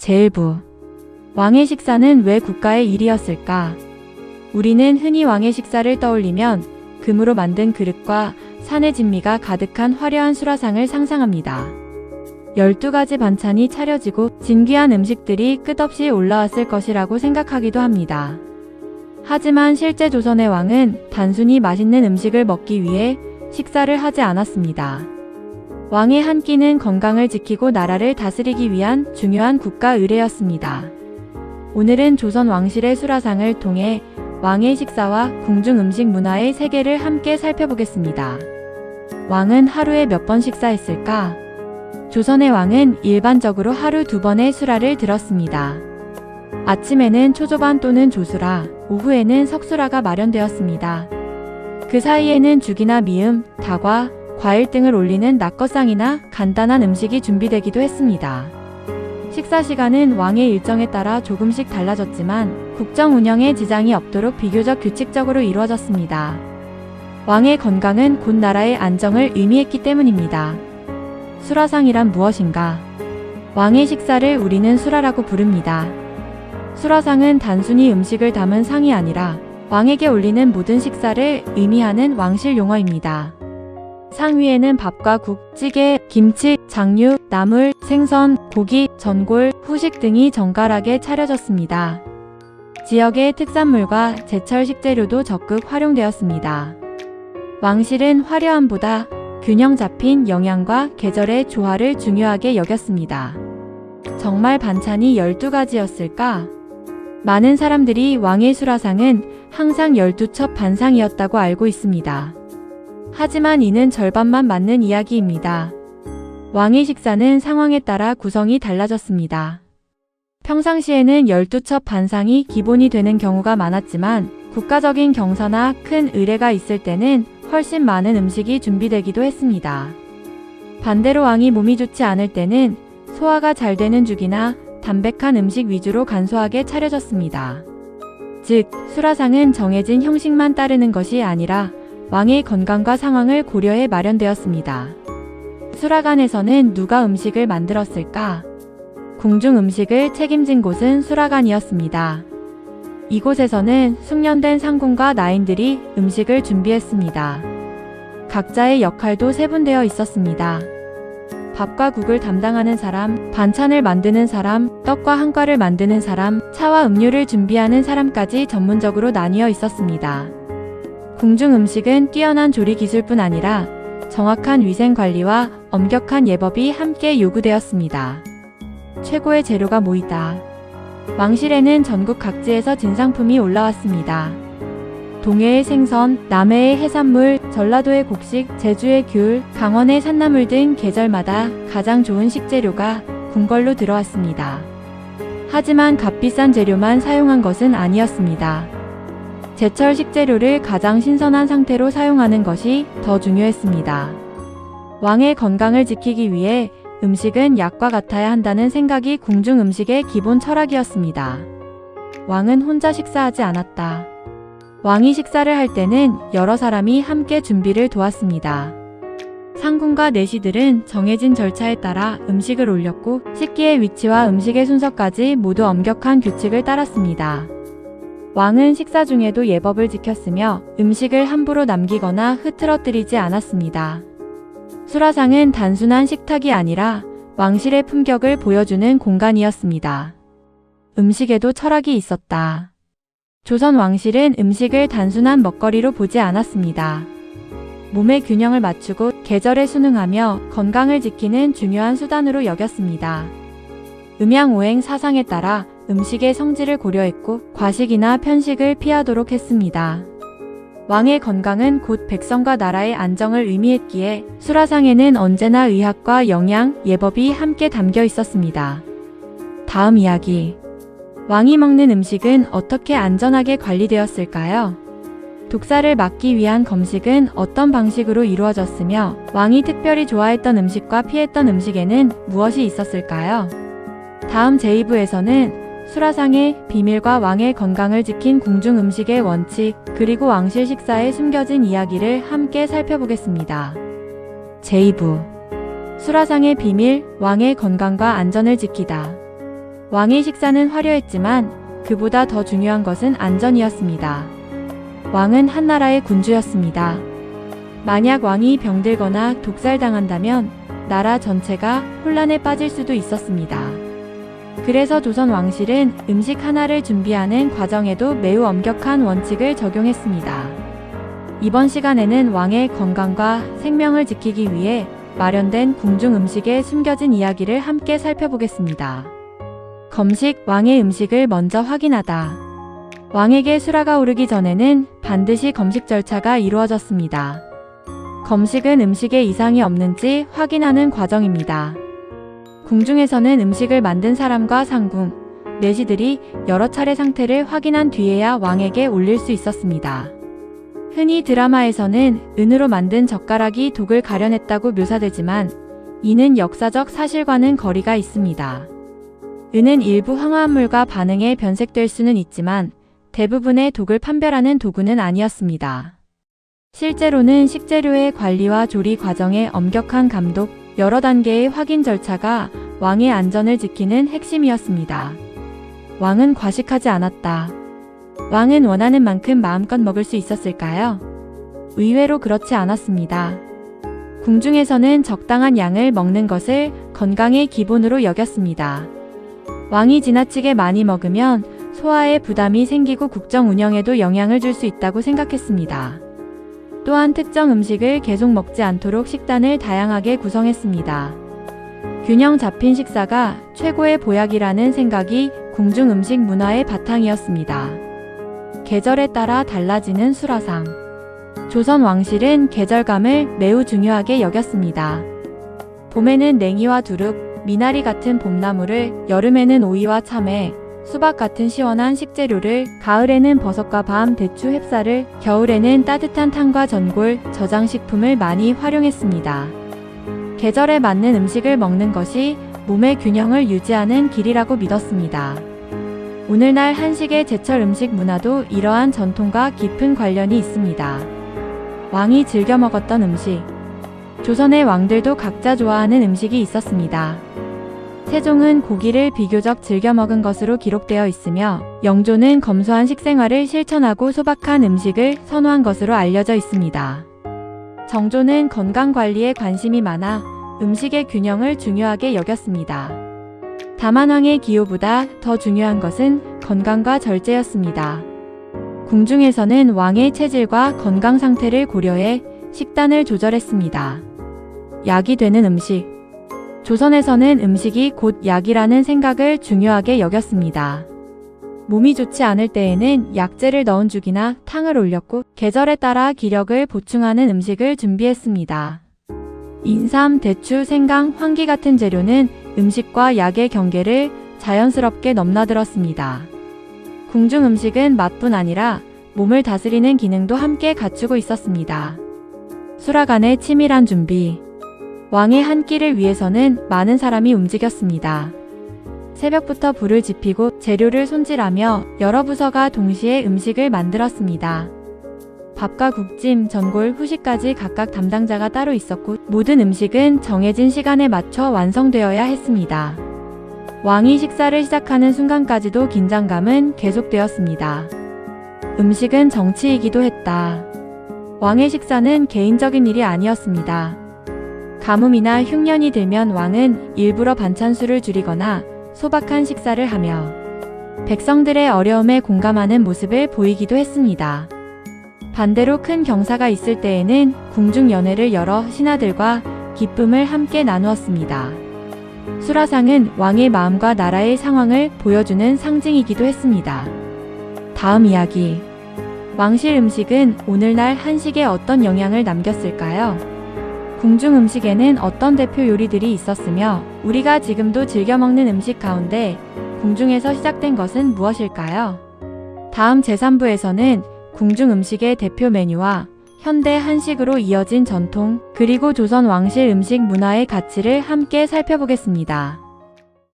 제1부. 왕의 식사는 왜 국가의 일이었을까? 우리는 흔히 왕의 식사를 떠올리면 금으로 만든 그릇과 산의 진미가 가득한 화려한 수라상을 상상합니다. 12가지 반찬이 차려지고 진귀한 음식들이 끝없이 올라왔을 것이라고 생각하기도 합니다. 하지만 실제 조선의 왕은 단순히 맛있는 음식을 먹기 위해 식사를 하지 않았습니다. 왕의 한 끼는 건강을 지키고 나라를 다스리기 위한 중요한 국가 의례였습니다. 오늘은 조선 왕실의 수라상을 통해 왕의 식사와 궁중 음식 문화의 세계를 함께 살펴보겠습니다. 왕은 하루에 몇 번 식사했을까? 조선의 왕은 일반적으로 하루 2번의 수라를 들었습니다. 아침에는 초조반 또는 조수라, 오후에는 석수라가 마련되었습니다. 그 사이에는 죽이나 미음, 다과, 과일 등을 올리는 낙거상이나 간단한 음식이 준비되기도 했습니다. 식사 시간은 왕의 일정에 따라 조금씩 달라졌지만 국정 운영에 지장이 없도록 비교적 규칙적으로 이루어졌습니다. 왕의 건강은 곧 나라의 안정을 의미했기 때문입니다. 수라상이란 무엇인가? 왕의 식사를 우리는 수라라고 부릅니다. 수라상은 단순히 음식을 담은 상이 아니라 왕에게 올리는 모든 식사를 의미하는 왕실 용어입니다. 상 위에는 밥과 국, 찌개, 김치, 장류, 나물, 생선, 고기, 전골, 후식 등이 정갈하게 차려졌습니다. 지역의 특산물과 제철 식재료도 적극 활용되었습니다. 왕실은 화려함보다 균형 잡힌 영양과 계절의 조화를 중요하게 여겼습니다. 정말 반찬이 12가지였을까? 많은 사람들이 왕의 수라상은 항상 12첩 반상이었다고 알고 있습니다. 하지만 이는 절반만 맞는 이야기입니다. 왕의 식사는 상황에 따라 구성이 달라졌습니다. 평상시에는 12첩 반상이 기본이 되는 경우가 많았지만 국가적인 경사나 큰 의례가 있을 때는 훨씬 많은 음식이 준비되기도 했습니다. 반대로 왕이 몸이 좋지 않을 때는 소화가 잘 되는 죽이나 담백한 음식 위주로 간소하게 차려졌습니다. 즉, 수라상은 정해진 형식만 따르는 것이 아니라 왕의 건강과 상황을 고려해 마련되었습니다. 수라관에서는 누가 음식을 만들었을까? 궁중 음식을 책임진 곳은 수라관이었습니다. 이곳에서는 숙련된 상궁과 나인들이 음식을 준비했습니다. 각자의 역할도 세분되어 있었습니다. 밥과 국을 담당하는 사람, 반찬을 만드는 사람, 떡과 한과를 만드는 사람, 차와 음료를 준비하는 사람까지 전문적으로 나뉘어 있었습니다. 궁중 음식은 뛰어난 조리 기술뿐 아니라 정확한 위생 관리와 엄격한 예법이 함께 요구되었습니다. 최고의 재료가 모이다. 왕실에는 전국 각지에서 진상품이 올라왔습니다. 동해의 생선, 남해의 해산물, 전라도의 곡식, 제주의 귤, 강원의 산나물 등 계절마다 가장 좋은 식재료가 궁궐로 들어왔습니다. 하지만 값비싼 재료만 사용한 것은 아니었습니다. 제철 식재료를 가장 신선한 상태로 사용하는 것이 더 중요했습니다. 왕의 건강을 지키기 위해 음식은 약과 같아야 한다는 생각이 궁중 음식의 기본 철학이었습니다. 왕은 혼자 식사하지 않았다. 왕이 식사를 할 때는 여러 사람이 함께 준비를 도왔습니다. 상궁과 내시들은 정해진 절차에 따라 음식을 올렸고 식기의 위치와 음식의 순서까지 모두 엄격한 규칙을 따랐습니다. 왕은 식사 중에도 예법을 지켰으며 음식을 함부로 남기거나 흐트러뜨리지 않았습니다. 수라상은 단순한 식탁이 아니라 왕실의 품격을 보여주는 공간이었습니다. 음식에도 철학이 있었다. 조선 왕실은 음식을 단순한 먹거리로 보지 않았습니다. 몸의 균형을 맞추고 계절에 순응하며 건강을 지키는 중요한 수단으로 여겼습니다. 음양오행 사상에 따라 음식의 성질을 고려했고 과식이나 편식을 피하도록 했습니다. 왕의 건강은 곧 백성과 나라의 안정을 의미했기에 수라상에는 언제나 의학과 영양, 예법이 함께 담겨 있었습니다. 다음 이야기. 왕이 먹는 음식은 어떻게 안전하게 관리되었을까요? 독사를 막기 위한 검식은 어떤 방식으로 이루어졌으며 왕이 특별히 좋아했던 음식과 피했던 음식에는 무엇이 있었을까요? 다음 제2부에서는 수라상의 비밀과 왕의 건강을 지킨 궁중 음식의 원칙, 그리고 왕실 식사에 숨겨진 이야기를 함께 살펴보겠습니다. 제2부. 수라상의 비밀, 왕의 건강과 안전을 지키다. 왕의 식사는 화려했지만 그보다 더 중요한 것은 안전이었습니다. 왕은 한나라의 군주였습니다. 만약 왕이 병들거나 독살당한다면 나라 전체가 혼란에 빠질 수도 있었습니다. 그래서 조선 왕실은 음식 하나를 준비하는 과정에도 매우 엄격한 원칙을 적용했습니다. 이번 시간에는 왕의 건강과 생명을 지키기 위해 마련된 궁중 음식에 숨겨진 이야기를 함께 살펴보겠습니다. 검식, 왕의 음식을 먼저 확인하다. 왕에게 수라가 오르기 전에는 반드시 검식 절차가 이루어졌습니다. 검식은 음식에 이상이 없는지 확인하는 과정입니다. 궁중에서는 음식을 만든 사람과 상궁, 내시들이 여러 차례 상태를 확인한 뒤에야 왕에게 올릴 수 있었습니다. 흔히 드라마에서는 은으로 만든 젓가락이 독을 가려냈다고 묘사되지만 이는 역사적 사실과는 거리가 있습니다. 은은 일부 황화합물과 반응해 변색될 수는 있지만 대부분의 독을 판별하는 도구는 아니었습니다. 실제로는 식재료의 관리와 조리 과정의 엄격한 감독, 여러 단계의 확인 절차가 왕의 안전을 지키는 핵심이었습니다. 왕은 과식하지 않았다. 왕은 원하는 만큼 마음껏 먹을 수 있었을까요? 의외로 그렇지 않았습니다. 궁중에서는 적당한 양을 먹는 것을 건강의 기본으로 여겼습니다. 왕이 지나치게 많이 먹으면 소화에 부담이 생기고 국정 운영에도 영향을 줄 수 있다고 생각했습니다. 또한 특정 음식을 계속 먹지 않도록 식단을 다양하게 구성했습니다. 균형 잡힌 식사가 최고의 보약이라는 생각이 궁중 음식 문화의 바탕이었습니다. 계절에 따라 달라지는 수라상. 조선 왕실은 계절감을 매우 중요하게 여겼습니다. 봄에는 냉이와 두릅, 미나리 같은 봄나물을, 여름에는 오이와 참외, 수박 같은 시원한 식재료를, 가을에는 버섯과 밤, 대추, 햅쌀을, 겨울에는 따뜻한 탕과 전골, 저장식품을 많이 활용했습니다. 계절에 맞는 음식을 먹는 것이 몸의 균형을 유지하는 길이라고 믿었습니다. 오늘날 한식의 제철 음식 문화도 이러한 전통과 깊은 관련이 있습니다. 왕이 즐겨 먹었던 음식. 조선의 왕들도 각자 좋아하는 음식이 있었습니다. 세종은 고기를 비교적 즐겨 먹은 것으로 기록되어 있으며 영조는 검소한 식생활을 실천하고 소박한 음식을 선호한 것으로 알려져 있습니다. 정조는 건강관리에 관심이 많아 음식의 균형을 중요하게 여겼습니다. 다만 왕의 기호보다 더 중요한 것은 건강과 절제였습니다. 궁중에서는 왕의 체질과 건강 상태를 고려해 식단을 조절했습니다. 약이 되는 음식. 조선에서는 음식이 곧 약이라는 생각을 중요하게 여겼습니다. 몸이 좋지 않을 때에는 약재를 넣은 죽이나 탕을 올렸고 계절에 따라 기력을 보충하는 음식을 준비했습니다. 인삼, 대추, 생강, 황기 같은 재료는 음식과 약의 경계를 자연스럽게 넘나들었습니다. 궁중 음식은 맛뿐 아니라 몸을 다스리는 기능도 함께 갖추고 있었습니다. 수라간의 치밀한 준비. 왕의 한 끼를 위해서는 많은 사람이 움직였습니다. 새벽부터 불을 지피고 재료를 손질하며 여러 부서가 동시에 음식을 만들었습니다. 밥과 국찜, 전골, 후식까지 각각 담당자가 따로 있었고 모든 음식은 정해진 시간에 맞춰 완성되어야 했습니다. 왕이 식사를 시작하는 순간까지도 긴장감은 계속되었습니다. 음식은 정치이기도 했다. 왕의 식사는 개인적인 일이 아니었습니다. 가뭄이나 흉년이 들면 왕은 일부러 반찬수를 줄이거나 소박한 식사를 하며 백성들의 어려움에 공감하는 모습을 보이기도 했습니다. 반대로 큰 경사가 있을 때에는 궁중 연회를 열어 신하들과 기쁨을 함께 나누었습니다. 수라상은 왕의 마음과 나라의 상황을 보여주는 상징이기도 했습니다. 다음 이야기. 왕실 음식은 오늘날 한식에 어떤 영향을 남겼을까요? 궁중 음식에는 어떤 대표 요리들이 있었으며 우리가 지금도 즐겨 먹는 음식 가운데 궁중에서 시작된 것은 무엇일까요? 다음 제3부에서는 궁중 음식의 대표 메뉴와 현대 한식으로 이어진 전통, 그리고 조선 왕실 음식 문화의 가치를 함께 살펴보겠습니다.